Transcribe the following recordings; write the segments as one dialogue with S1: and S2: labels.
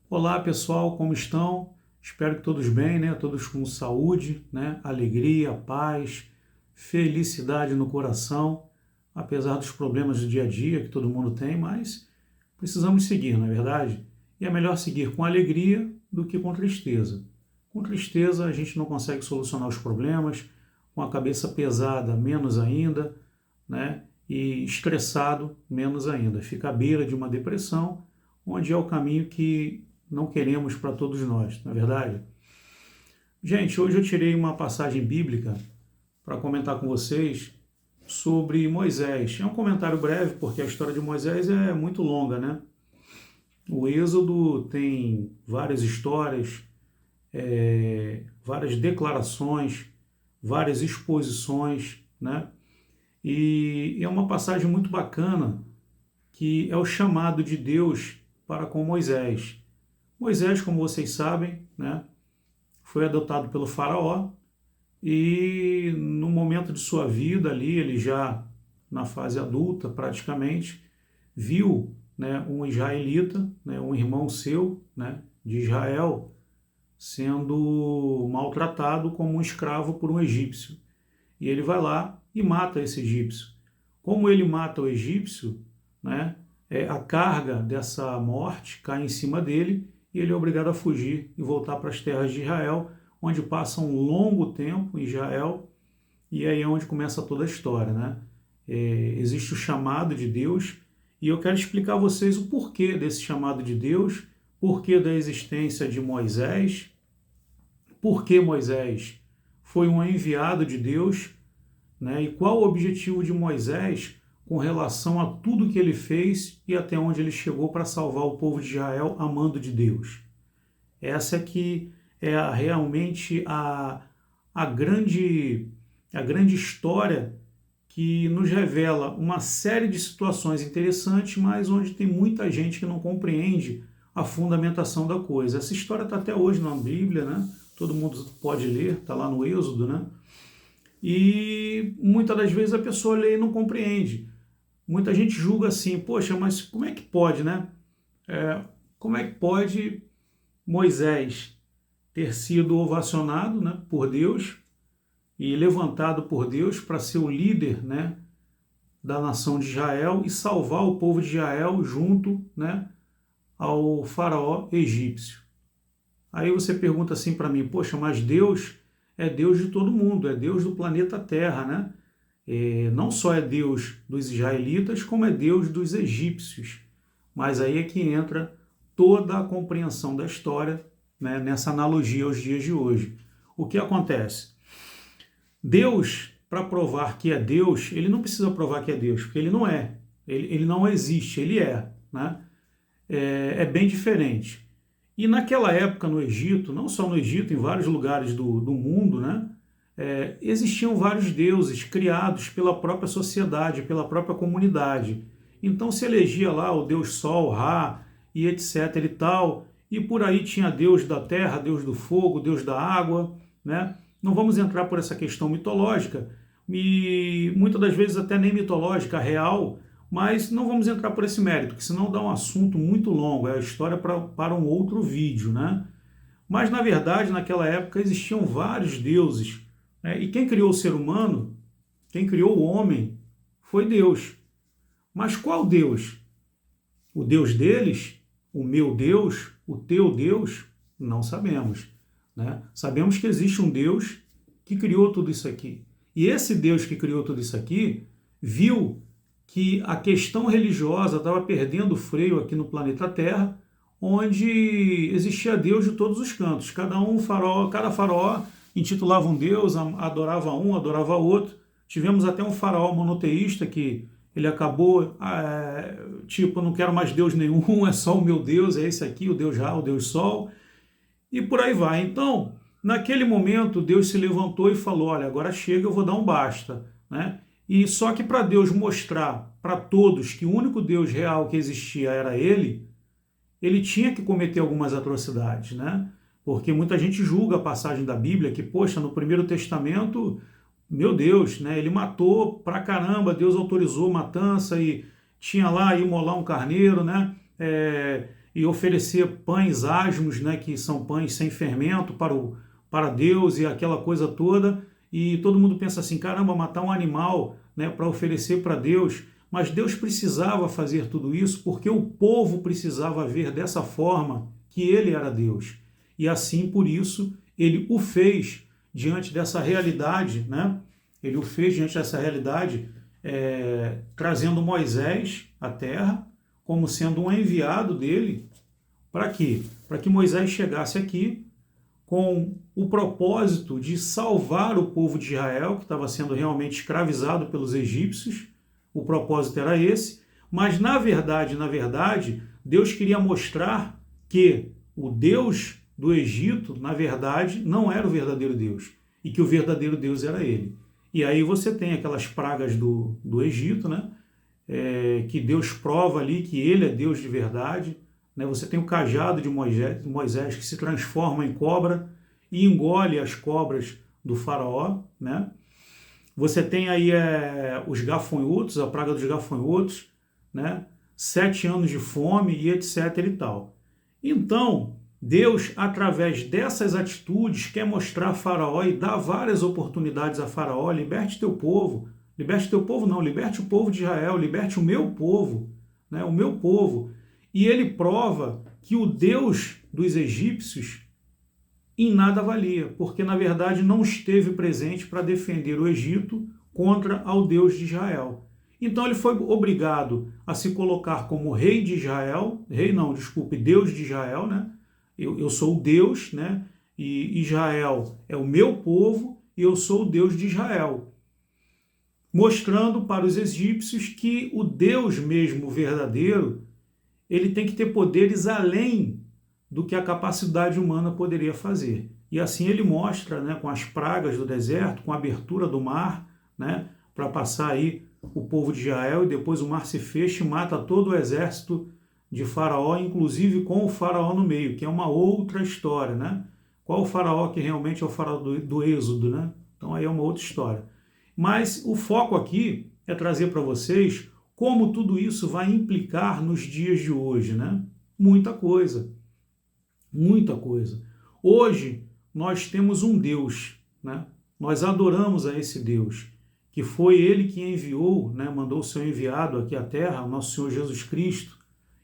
S1: Olá pessoal, como estão? Espero que todos bem, né? Todos com saúde, né? Alegria, paz, felicidade no coração, apesar dos problemas do dia a dia que todo mundo tem, mas precisamos seguir, não é verdade? E é melhor seguir com alegria do que com tristeza. Com tristeza a gente não consegue solucionar os problemas, com a cabeça pesada, menos ainda, né? E estressado, menos ainda. Fica à beira de uma depressão, onde é o caminho que não queremos para todos nós, não é verdade? Gente, hoje eu tirei uma passagem bíblica para comentar com vocês sobre Moisés. É um comentário breve, porque a história de Moisés é muito longa, né? O Êxodo tem várias histórias, várias declarações, várias exposições, né? E é uma passagem muito bacana, que é o chamado de Deus para com Moisés. Moisés, como vocês sabem, né, foi adotado pelo faraó e no momento de sua vida ali, ele já na fase adulta praticamente, viu, né, um israelita, né, um irmão seu, né, de Israel, sendo maltratado como um escravo por um egípcio. E ele vai lá e mata esse egípcio. Como ele mata o egípcio, né, a carga dessa morte cai em cima dele e ele é obrigado a fugir e voltar para as terras de Israel, onde passa um longo tempo em Israel, e aí é onde começa toda a história, né? Existe o chamado de Deus, e eu quero explicar a vocês o porquê desse chamado de Deus, porquê da existência de Moisés, porquê Moisés foi um enviado de Deus, né? E qual o objetivo de Moisés com relação a tudo que ele fez e até onde ele chegou para salvar o povo de Israel amando de Deus. Essa que é realmente a grande história que nos revela uma série de situações interessantes, mas onde tem muita gente que não compreende a fundamentação da coisa. Essa história está até hoje na Bíblia, né? Todo mundo pode ler, está lá no Êxodo, né? E muitas das vezes a pessoa lê e não compreende. Muita gente julga assim, poxa, mas como é que pode, né? Como é que pode Moisés ter sido ovacionado, né, por Deus e levantado por Deus para ser o líder, né, da nação de Israel e salvar o povo de Israel junto, né, ao faraó egípcio? Aí você pergunta assim para mim, poxa, mas Deus é Deus de todo mundo, é Deus do planeta Terra, né? Não só é Deus dos israelitas, como é Deus dos egípcios. Mas aí é que entra toda a compreensão da história, né, nessa analogia aos dias de hoje. O que acontece? Deus, para provar que é Deus, ele não precisa provar que é Deus, porque ele não é. Ele não existe, ele é. Né? É bem diferente. E naquela época no Egito, não só no Egito, em vários lugares do mundo, né, existiam vários deuses criados pela própria sociedade, pela própria comunidade. Então se elegia lá o deus Sol, Ra e etc e tal, e por aí tinha Deus da terra, Deus do fogo, Deus da água, né? Não vamos entrar por essa questão mitológica, e muitas das vezes até nem mitológica, real, mas não vamos entrar por esse mérito, que senão dá um assunto muito longo, é a história para um outro vídeo, né? Mas, na verdade, naquela época existiam vários deuses, né? E quem criou o ser humano, quem criou o homem, foi Deus. Mas qual Deus? O Deus deles? O meu Deus? O teu Deus? Não sabemos, né? Sabemos que existe um Deus que criou tudo isso aqui. E esse Deus que criou tudo isso aqui viu que a questão religiosa estava perdendo o freio aqui no planeta Terra, onde existia Deus de todos os cantos. Cada faraó intitulava um Deus, adorava um, adorava outro. Tivemos até um faraó monoteísta que ele acabou, tipo, não quero mais Deus nenhum, é só o meu Deus, é esse aqui, o Deus Ra, o Deus Sol, e por aí vai. Então, naquele momento, Deus se levantou e falou, olha, agora chega, eu vou dar um basta, né? E só que para Deus mostrar para todos que o único Deus real que existia era ele tinha que cometer algumas atrocidades, né? Porque muita gente julga a passagem da Bíblia que, poxa, no Primeiro Testamento, meu Deus, né? Ele matou pra caramba, Deus autorizou matança e tinha lá imolar um carneiro, né? e oferecer pães asmos, né, que são pães sem fermento para Deus e aquela coisa toda. E todo mundo pensa assim, caramba, matar um animal, né, para oferecer para Deus. Mas Deus precisava fazer tudo isso porque o povo precisava ver dessa forma que ele era Deus. E assim, por isso, ele o fez diante dessa realidade, né? Ele o fez diante dessa realidade, trazendo Moisés à terra, como sendo um enviado dele. Para quê? Para que Moisés chegasse aqui com o propósito de salvar o povo de Israel, que estava sendo realmente escravizado pelos egípcios. O propósito era esse, mas na verdade, Deus queria mostrar que o Deus do Egito, na verdade, não era o verdadeiro Deus, e que o verdadeiro Deus era ele. E aí você tem aquelas pragas do Egito, né? Que Deus prova ali que ele é Deus de verdade, né? Você tem o cajado de Moisés que se transforma em cobra e engole as cobras do faraó, né? Você tem aí os gafanhotos, a praga dos gafanhotos, né? 7 anos de fome e etc e tal. Então, Deus, através dessas atitudes, quer mostrar a Faraó e dar várias oportunidades a Faraó: liberte teu povo não, liberte o povo de Israel, liberte o meu povo, né? O meu povo. E ele prova que o Deus dos egípcios em nada valia, porque na verdade não esteve presente para defender o Egito contra ao Deus de Israel. Então ele foi obrigado a se colocar como rei de Israel, Deus de Israel, né? Eu sou o Deus, né? E Israel é o meu povo e eu sou o Deus de Israel. Mostrando para os egípcios que o Deus mesmo verdadeiro, ele tem que ter poderes além do que a capacidade humana poderia fazer. E assim ele mostra, né, com as pragas do deserto, com a abertura do mar, né, para passar aí o povo de Israel, e depois o mar se fecha e mata todo o exército de Faraó, inclusive com o Faraó no meio, que é uma outra história, né? Qual o Faraó que realmente é o Faraó do Êxodo, né? Então aí é uma outra história. Mas o foco aqui é trazer para vocês como tudo isso vai implicar nos dias de hoje, né? Muita coisa. Muita coisa. Hoje nós temos um Deus, né? Nós adoramos a esse Deus, que foi ele que enviou, né? Mandou o seu enviado aqui à terra, o nosso Senhor Jesus Cristo,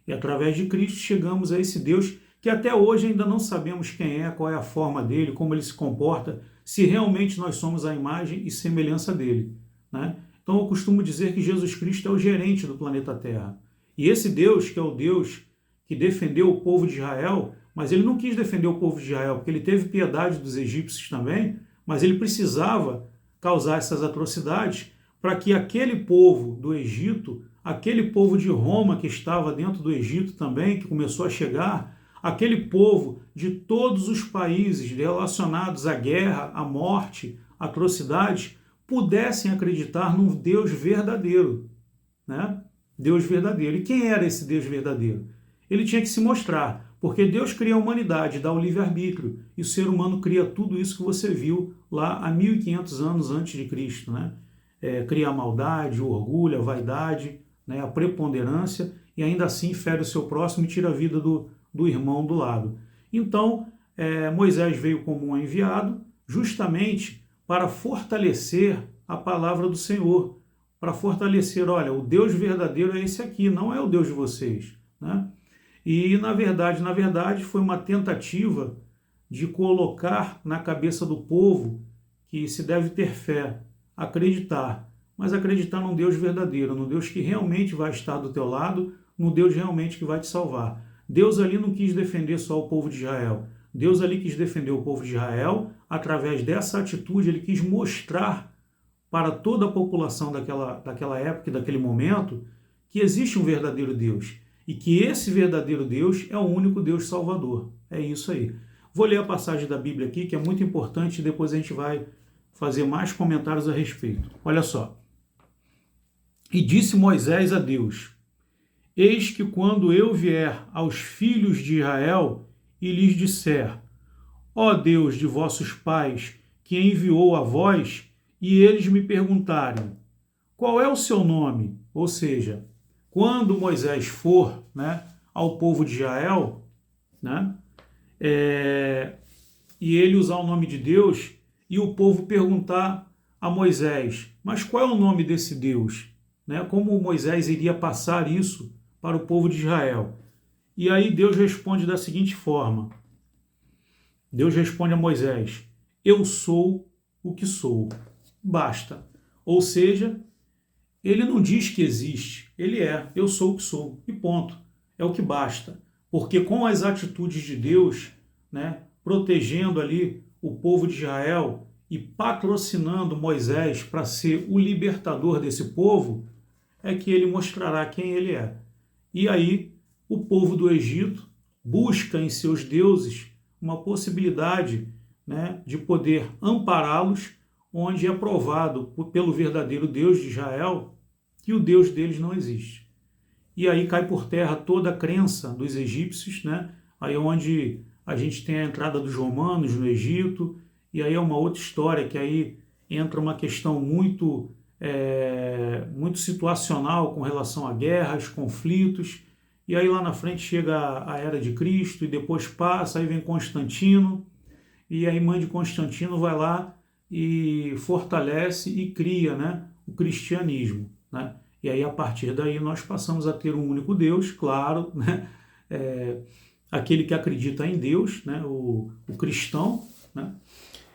S1: e através de Cristo chegamos a esse Deus que até hoje ainda não sabemos quem é, qual é a forma dele, como ele se comporta, se realmente nós somos a imagem e semelhança dele, né? Então eu costumo dizer que Jesus Cristo é o gerente do planeta Terra. E esse Deus, que é o Deus que defendeu o povo de Israel, mas ele não quis defender o povo de Israel, porque ele teve piedade dos egípcios também, mas ele precisava causar essas atrocidades para que aquele povo do Egito, aquele povo de Roma que estava dentro do Egito também, que começou a chegar, aquele povo de todos os países relacionados à guerra, à morte, atrocidades, pudessem acreditar num Deus verdadeiro, né? Deus verdadeiro. E quem era esse Deus verdadeiro? Ele tinha que se mostrar, porque Deus cria a humanidade, dá o livre-arbítrio, e o ser humano cria tudo isso que você viu lá há 1500 anos antes de Cristo, né? Cria a maldade, o orgulho, a vaidade, né? A preponderância, e ainda assim fere o seu próximo e tira a vida do irmão do lado. Então, Moisés veio como um enviado, justamente para fortalecer a palavra do Senhor, para fortalecer, olha, o Deus verdadeiro é esse aqui, não é o Deus de vocês, né? E, na verdade, foi uma tentativa de colocar na cabeça do povo que se deve ter fé, acreditar, mas acreditar num Deus verdadeiro, num Deus que realmente vai estar do teu lado, num Deus realmente que vai te salvar. Deus ali não quis defender só o povo de Israel. Deus ali quis defender o povo de Israel, através dessa atitude ele quis mostrar para toda a população daquela época e daquele momento que existe um verdadeiro Deus e que esse verdadeiro Deus é o único Deus salvador. É isso aí. Vou ler a passagem da Bíblia aqui, que é muito importante, e depois a gente vai fazer mais comentários a respeito. Olha só. E disse Moisés a Deus: eis que quando eu vier aos filhos de Israel e lhes disser, ó Deus de vossos pais, que enviou a vós, e eles me perguntarem, qual é o seu nome? Ou seja, quando Moisés for, né, ao povo de Israel, né? E ele usar o nome de Deus e o povo perguntar a Moisés, mas qual é o nome desse Deus? Né? Como Moisés iria passar isso para o povo de Israel? E aí Deus responde da seguinte forma, Deus responde a Moisés, eu sou o que sou, basta. Ou seja, ele não diz que existe, ele é, eu sou o que sou, e ponto. É o que basta. Porque com as atitudes de Deus, né, protegendo ali o povo de Israel e patrocinando Moisés para ser o libertador desse povo, é que ele mostrará quem ele é. E aí o povo do Egito busca em seus deuses uma possibilidade, né, de poder ampará-los, onde é provado pelo verdadeiro Deus de Israel que o Deus deles não existe. E aí cai por terra toda a crença dos egípcios, né? Aí é onde a gente tem a entrada dos romanos no Egito, e aí é uma outra história, que aí entra uma questão muito situacional com relação a guerras, conflitos, e aí lá na frente chega a Era de Cristo, e depois passa, aí vem Constantino, e a irmã de Constantino vai lá e fortalece e cria, né, o cristianismo, né? E aí, a partir daí, nós passamos a ter um único Deus, claro, né? Aquele que acredita em Deus, né? O cristão, né?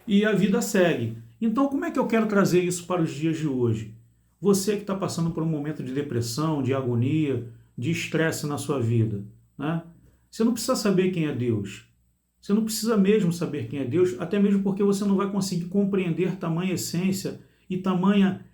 S1: E a vida segue. Então, como é que eu quero trazer isso para os dias de hoje? Você que está passando por um momento de depressão, de agonia, de estresse na sua vida, né? Você não precisa saber quem é Deus. Você não precisa mesmo saber quem é Deus, até mesmo porque você não vai conseguir compreender tamanha essência e tamanha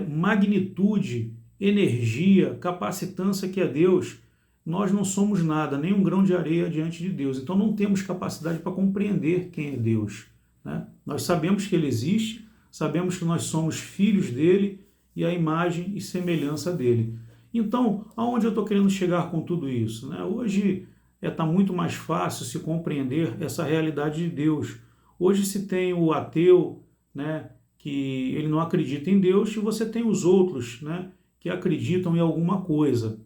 S1: magnitude, energia, capacitância que é Deus. Nós não somos nada, nem um grão de areia diante de Deus. Então não temos capacidade para compreender quem é Deus, né? Nós sabemos que Ele existe, sabemos que nós somos filhos dEle e a imagem e semelhança dEle. Então, aonde eu estou querendo chegar com tudo isso, né? Hoje está muito mais fácil se compreender essa realidade de Deus. Hoje se tem o ateu, né, que ele não acredita em Deus, e você tem os outros, né, que acreditam em alguma coisa.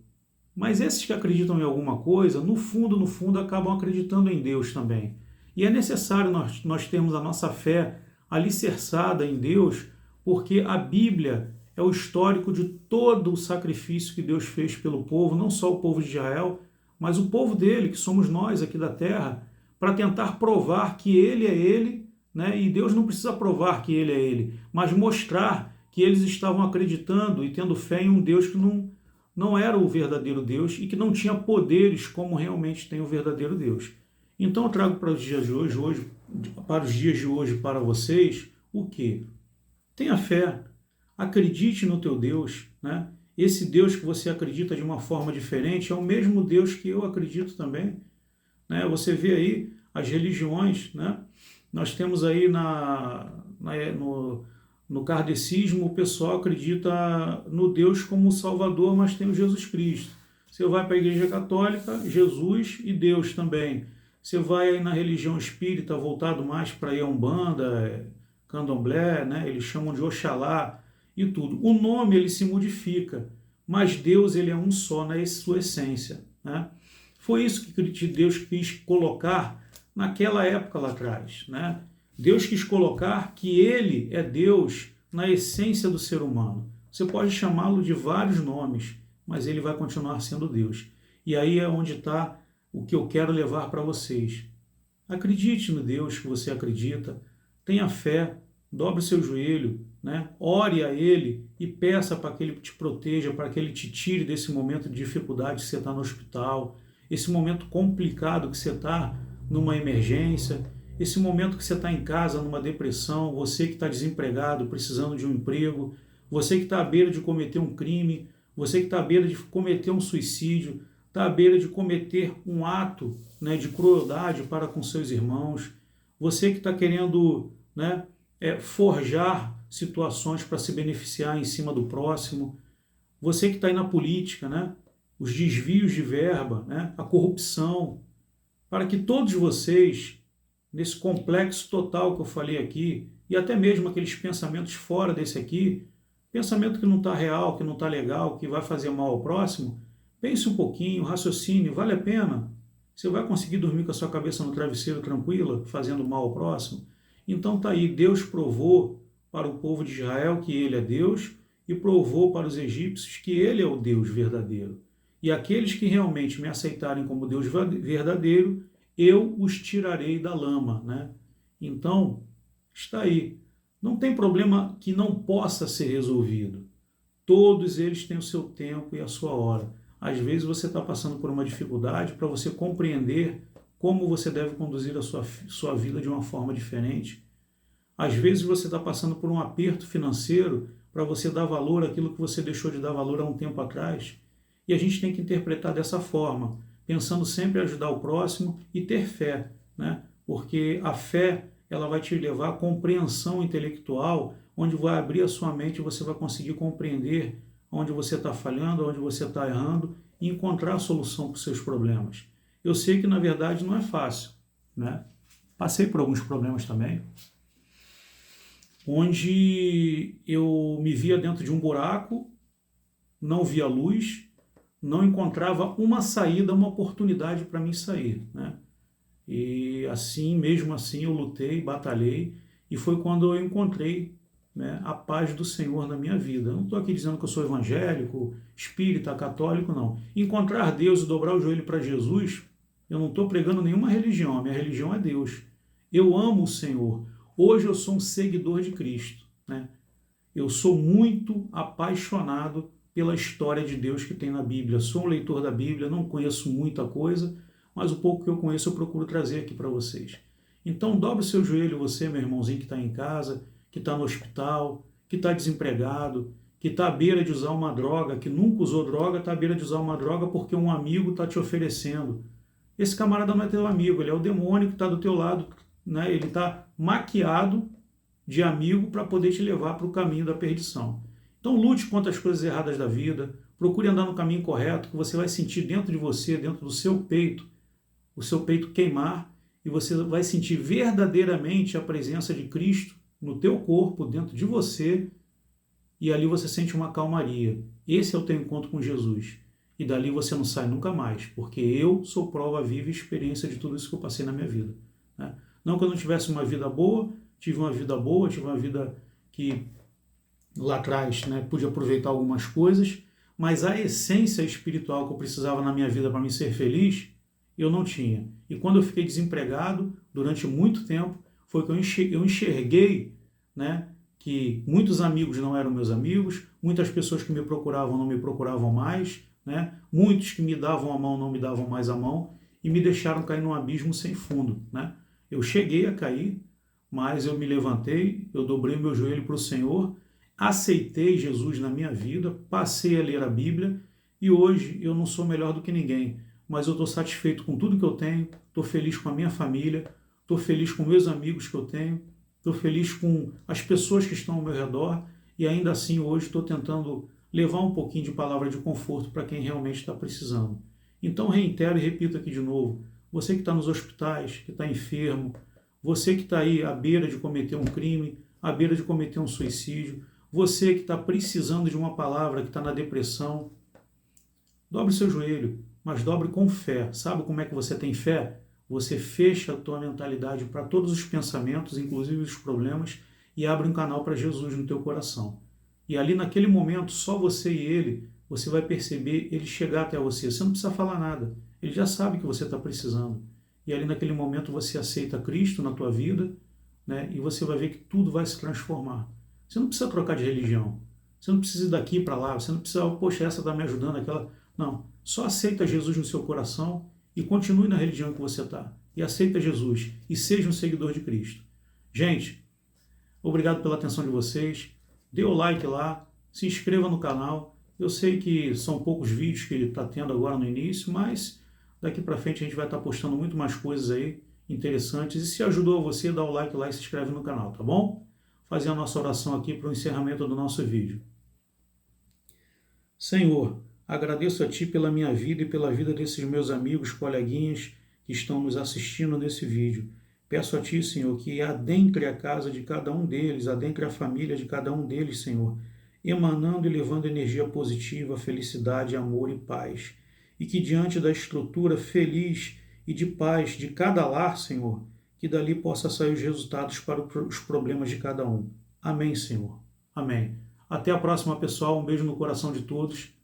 S1: Mas esses que acreditam em alguma coisa, no fundo, acabam acreditando em Deus também. E é necessário nós termos a nossa fé alicerçada em Deus, porque a Bíblia é o histórico de todo o sacrifício que Deus fez pelo povo, não só o povo de Israel, mas o povo dele, que somos nós aqui da terra, para tentar provar que Ele é Ele, né? E Deus não precisa provar que Ele é Ele, mas mostrar que eles estavam acreditando e tendo fé em um Deus que não era o verdadeiro Deus e que não tinha poderes como realmente tem o verdadeiro Deus. Então eu trago para os dias de hoje, para vocês, o quê? Tenha fé, acredite no teu Deus, né? Esse Deus que você acredita de uma forma diferente é o mesmo Deus que eu acredito também, né? Você vê aí as religiões, né? Nós temos aí no kardecismo, o pessoal acredita no Deus como Salvador, mas tem o Jesus Cristo. Você vai para a Igreja Católica, Jesus e Deus também. Você vai aí na religião espírita, voltado mais para a Umbanda, Candomblé, né? Eles chamam de Oxalá e tudo. O nome ele se modifica, mas Deus ele é um só na sua essência, né? Foi isso que Deus quis colocar naquela época lá atrás, né? Deus quis colocar que Ele é Deus na essência do ser humano. Você pode chamá-lo de vários nomes, mas Ele vai continuar sendo Deus. E aí é onde está o que eu quero levar para vocês. Acredite no Deus que você acredita, tenha fé, dobre o seu joelho, né? Ore a Ele e peça para que Ele te proteja, para que Ele te tire desse momento de dificuldade que você está no hospital, esse momento complicado que você está numa emergência, esse momento que você está em casa numa depressão, você que está desempregado, precisando de um emprego, você que está à beira de cometer um crime, você que está à beira de cometer um suicídio, está à beira de cometer um ato, né, de crueldade para com seus irmãos, você que está querendo, né, forjar situações para se beneficiar em cima do próximo, você que está aí na política, né, os desvios de verba, né, a corrupção, para que todos vocês, nesse complexo total que eu falei aqui, e até mesmo aqueles pensamentos fora desse aqui, pensamento que não está real, que não está legal, que vai fazer mal ao próximo, Pense um pouquinho, raciocine, vale a pena? Você vai conseguir dormir com a sua cabeça no travesseiro tranquila, fazendo mal ao próximo? Então tá aí, Deus provou para o povo de Israel que ele é Deus e provou para os egípcios que ele é o Deus verdadeiro. E aqueles que realmente me aceitarem como Deus verdadeiro, eu os tirarei da lama, né? Então, está aí. Não tem problema que não possa ser resolvido. Todos eles têm o seu tempo e a sua hora. Às vezes você está passando por uma dificuldade para você compreender como você deve conduzir a sua vida de uma forma diferente. Às vezes você está passando por um aperto financeiro para você dar valor àquilo que você deixou de dar valor há um tempo atrás. E a gente tem que interpretar dessa forma, pensando sempre em ajudar o próximo e ter fé, né? Porque a fé ela vai te levar à compreensão intelectual, onde vai abrir a sua mente e você vai conseguir compreender onde você está falhando, onde você está errando e encontrar a solução para os seus problemas. Eu sei que na verdade não é fácil, né? Passei por alguns problemas também, onde eu me via dentro de um buraco, não via luz, não encontrava uma saída, uma oportunidade para mim sair, né? E assim, mesmo assim, eu lutei, batalhei, e foi quando eu encontrei, né, a paz do Senhor na minha vida. Eu não estou aqui dizendo que eu sou evangélico, espírita, católico, não. Encontrar Deus e dobrar o joelho para Jesus, eu não estou pregando nenhuma religião, a minha religião é Deus. Eu amo o Senhor. Hoje eu sou um seguidor de Cristo, né? Eu sou muito apaixonado pela história de Deus que tem na Bíblia. Sou um leitor da Bíblia, não conheço muita coisa, mas o pouco que eu conheço eu procuro trazer aqui para vocês. Então dobre o seu joelho, você, meu irmãozinho que está em casa, que está no hospital, que está desempregado, que está à beira de usar uma droga, que nunca usou droga, está à beira de usar uma droga porque um amigo está te oferecendo. Esse camarada não é teu amigo, ele é o demônio que está do teu lado, né? Ele está maquiado de amigo para poder te levar para o caminho da perdição. Então lute contra as coisas erradas da vida, procure andar no caminho correto, que você vai sentir dentro de você, dentro do seu peito, o seu peito queimar e você vai sentir verdadeiramente a presença de Cristo no teu corpo, dentro de você, e ali você sente uma calmaria. Esse é o teu encontro com Jesus. E dali você não sai nunca mais, porque eu sou prova viva e experiência de tudo isso que eu passei na minha vida, né? Não que eu não tivesse uma vida boa, tive uma vida que lá atrás, né, pude aproveitar algumas coisas, mas a essência espiritual que eu precisava na minha vida para me ser feliz, eu não tinha. E quando eu fiquei desempregado, durante muito tempo, foi que eu enxerguei, né, que muitos amigos não eram meus amigos, muitas pessoas que me procuravam não me procuravam mais, né, muitos que me davam a mão não me davam mais a mão e me deixaram cair num abismo sem fundo, né? Eu cheguei a cair, mas eu me levantei, eu dobrei meu joelho para o Senhor, aceitei Jesus na minha vida, passei a ler a Bíblia e hoje eu não sou melhor do que ninguém, mas eu estou satisfeito com tudo que eu tenho, estou feliz com a minha família, estou feliz com meus amigos que eu tenho, estou feliz com as pessoas que estão ao meu redor e ainda assim hoje estou tentando levar um pouquinho de palavra de conforto para quem realmente está precisando. Então reitero e repito aqui de novo, você que está nos hospitais, que está enfermo, você que está aí à beira de cometer um crime, à beira de cometer um suicídio, você que está precisando de uma palavra, que está na depressão, dobre seu joelho, mas dobre com fé. Sabe como é que você tem fé? Você fecha a tua mentalidade para todos os pensamentos, inclusive os problemas, e abre um canal para Jesus no teu coração. E ali naquele momento, só você e ele, você vai perceber ele chegar até você. Você não precisa falar nada. Ele já sabe que você está precisando. E ali naquele momento você aceita Cristo na tua vida, né? E você vai ver que tudo vai se transformar. Você não precisa trocar de religião. Você não precisa ir daqui para lá. Você não precisa, poxa, essa está me ajudando, aquela... Não. Só aceita Jesus no seu coração e continue na religião que você está. E aceita Jesus e seja um seguidor de Cristo. Gente, obrigado pela atenção de vocês. Dê o like lá, se inscreva no canal. Eu sei que são poucos vídeos que ele está tendo agora no início, mas daqui para frente a gente vai estar postando muito mais coisas aí interessantes. E se ajudou você, dá o like lá e se inscreve no canal, tá bom? Fazer a nossa oração aqui para o encerramento do nosso vídeo. Senhor, agradeço a Ti pela minha vida e pela vida desses meus amigos, coleguinhas que estão nos assistindo nesse vídeo. Peço a Ti, Senhor, que adentre a casa de cada um deles, adentre a família de cada um deles, Senhor, emanando e levando energia positiva, felicidade, amor e paz. e que diante da estrutura feliz e de paz de cada lar, Senhor, que dali possa sair os resultados para os problemas de cada um. Amém, Senhor. Amém. Até a próxima, pessoal. Um beijo no coração de todos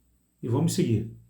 S1: e vamos seguir.